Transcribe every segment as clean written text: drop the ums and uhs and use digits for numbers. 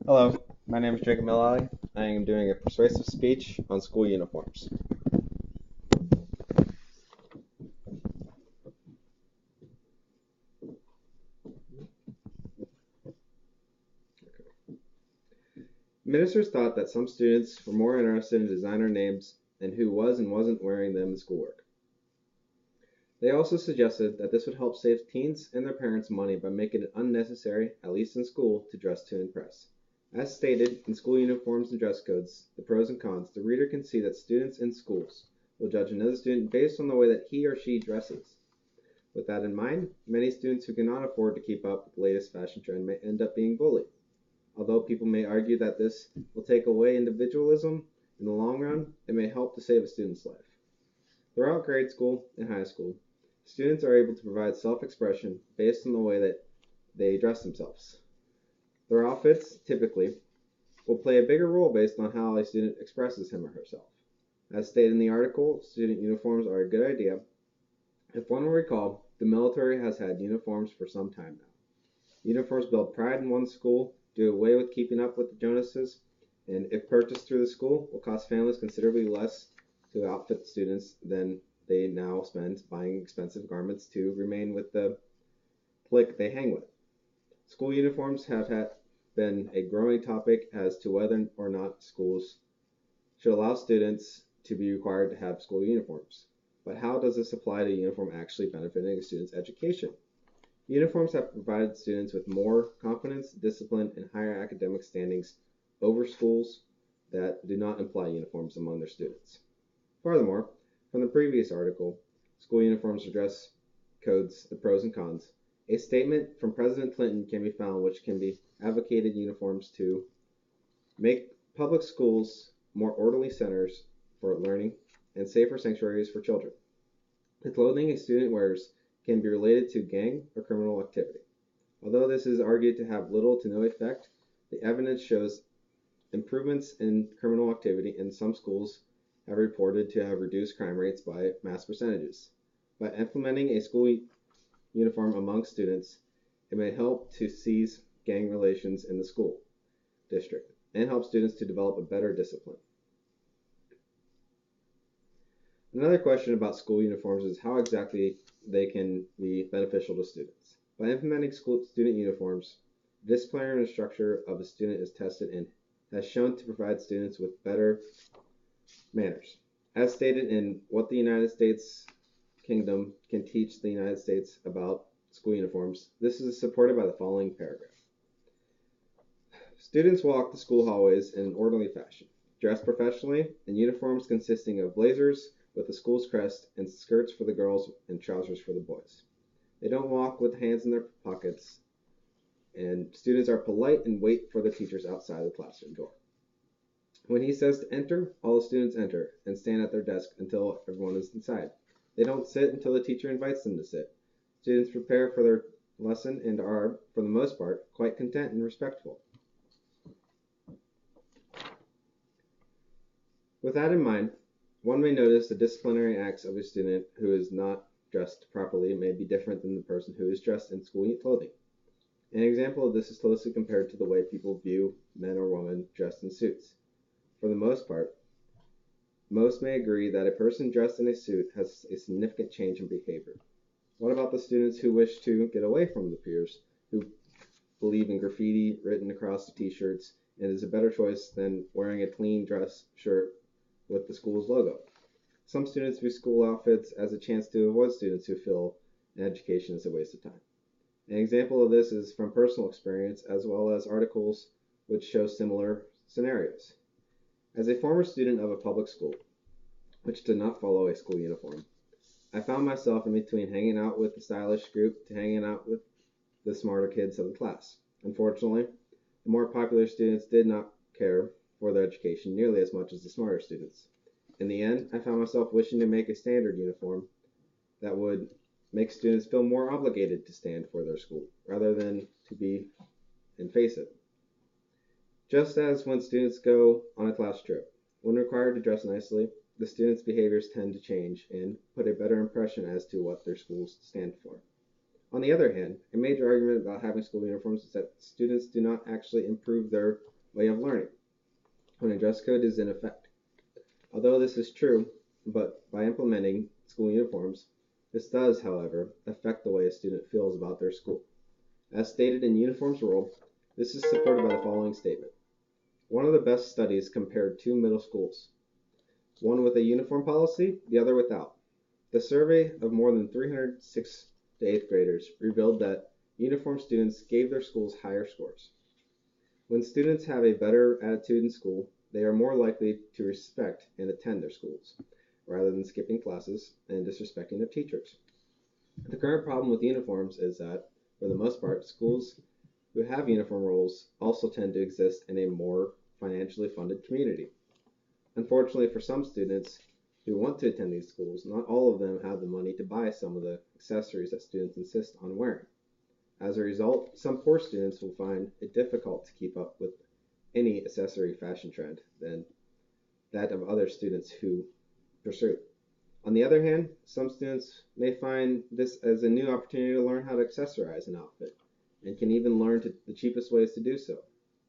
Hello, my name is Jacob Millally. I am doing a persuasive speech on school uniforms. Ministers thought that some students were more interested in designer names and who was and wasn't wearing them in schoolwork. They also suggested that this would help save teens and their parents money by making it unnecessary, at least in school, to dress to impress. As stated in school uniforms and dress codes, the pros and cons, the reader can see that students in schools will judge another student based on the way that he or she dresses. With that in mind, many students who cannot afford to keep up with the latest fashion trend may end up being bullied. Although people may argue that this will take away individualism, in the long run, it may help to save a student's life. Throughout grade school and high school, students are able to provide self-expression based on the way that they dress themselves. Their outfits, typically, will play a bigger role based on how a student expresses him or herself. As stated in the article, student uniforms are a good idea. If one will recall, the military has had uniforms for some time now. Uniforms build pride in one's school, do away with keeping up with the Joneses, and if purchased through the school, will cost families considerably less to outfit students than they now spend buying expensive garments to remain with the clique they hang with. School uniforms have been a growing topic as to whether or not schools should allow students to be required to have school uniforms. But how does this apply to uniform actually benefiting a student's education? Uniforms have provided students with more confidence, discipline, and higher academic standings over schools that do not imply uniforms among their students. Furthermore, from the previous article, School Uniforms or Dress Codes, the Pros and Cons, a statement from President Clinton can be found which can be advocated uniforms to make public schools more orderly centers for learning and safer sanctuaries for children. The clothing a student wears can be related to gang or criminal activity. Although this is argued to have little to no effect, the evidence shows improvements in criminal activity, and some schools have reported to have reduced crime rates by mass percentages. By implementing a school uniform among students, it may help to cease gang relations in the school district and help students to develop a better discipline. Another question about school uniforms is how exactly they can be beneficial to students. By implementing student uniforms, the disciplinary structure of a student is tested and has shown to provide students with better manners. As stated in What the United States Kingdom Can Teach the United States About School Uniforms, this is supported by the following paragraph. Students walk the school hallways in an orderly fashion, dressed professionally in uniforms consisting of blazers with the school's crest and skirts for the girls and trousers for the boys. They don't walk with hands in their pockets, and students are polite and wait for the teachers outside the classroom door. When he says to enter, all the students enter and stand at their desk until everyone is inside. They don't sit until the teacher invites them to sit. Students prepare for their lesson and are, for the most part, quite content and respectful. With that in mind, one may notice the disciplinary acts of a student who is not dressed properly may be different than the person who is dressed in school clothing. An example of this is closely compared to the way people view men or women dressed in suits. For the most part, most may agree that a person dressed in a suit has a significant change in behavior. What about the students who wish to get away from the peers who believe in graffiti written across the t-shirts and is a better choice than wearing a clean dress shirt with the school's logo? Some students view school outfits as a chance to avoid students who feel an education is a waste of time. An example of this is from personal experience as well as articles which show similar scenarios. As a former student of a public school, which did not follow a school uniform, I found myself in between hanging out with the stylish group to hanging out with the smarter kids of the class. Unfortunately, the more popular students did not care for their education nearly as much as the smarter students. In the end, I found myself wishing to make a standard uniform that would make students feel more obligated to stand for their school rather than to be and face it. Just as when students go on a class trip, when required to dress nicely, the students' behaviors tend to change and put a better impression as to what their schools stand for. On the other hand, a major argument about having school uniforms is that students do not actually improve their way of learning when a dress code is in effect. Although this is true, but by implementing school uniforms, this does, however, affect the way a student feels about their school. As stated in Uniforms Rule, this is supported by the following statement. One of the best studies compared two middle schools, one with a uniform policy, the other without. The survey of more than 300 6th to 8th graders revealed that uniform students gave their schools higher scores. When students have a better attitude in school, they are more likely to respect and attend their schools, rather than skipping classes and disrespecting their teachers. The current problem with uniforms is that, for the most part, schools who have uniform rules also tend to exist in a more financially funded community. Unfortunately, for some students who want to attend these schools, not all of them have the money to buy some of the accessories that students insist on wearing. As a result, some poor students will find it difficult to keep up with any accessory fashion trend than that of other students who pursue it. On the other hand, some students may find this as a new opportunity to learn how to accessorize an outfit and can even learn the cheapest ways to do so.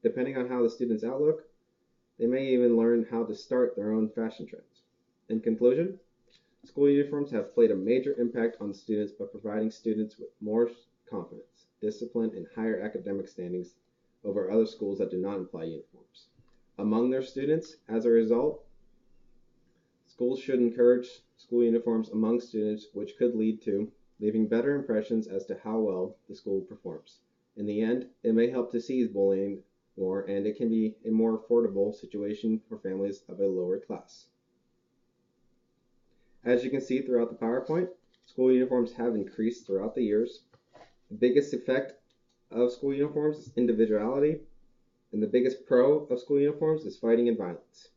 Depending on how the student's outlook, they may even learn how to start their own fashion trends. In conclusion, school uniforms have played a major impact on students by providing students with more confidence, discipline, and higher academic standings over other schools that do not imply uniforms. Among their students, as a result, schools should encourage school uniforms among students, which could lead to leaving better impressions as to how well the school performs. In the end, it may help to cease bullying more, and it can be a more affordable situation for families of a lower class. As you can see throughout the PowerPoint, school uniforms have increased throughout the years. The biggest effect of school uniforms is individuality, and the biggest pro of school uniforms is fighting and violence.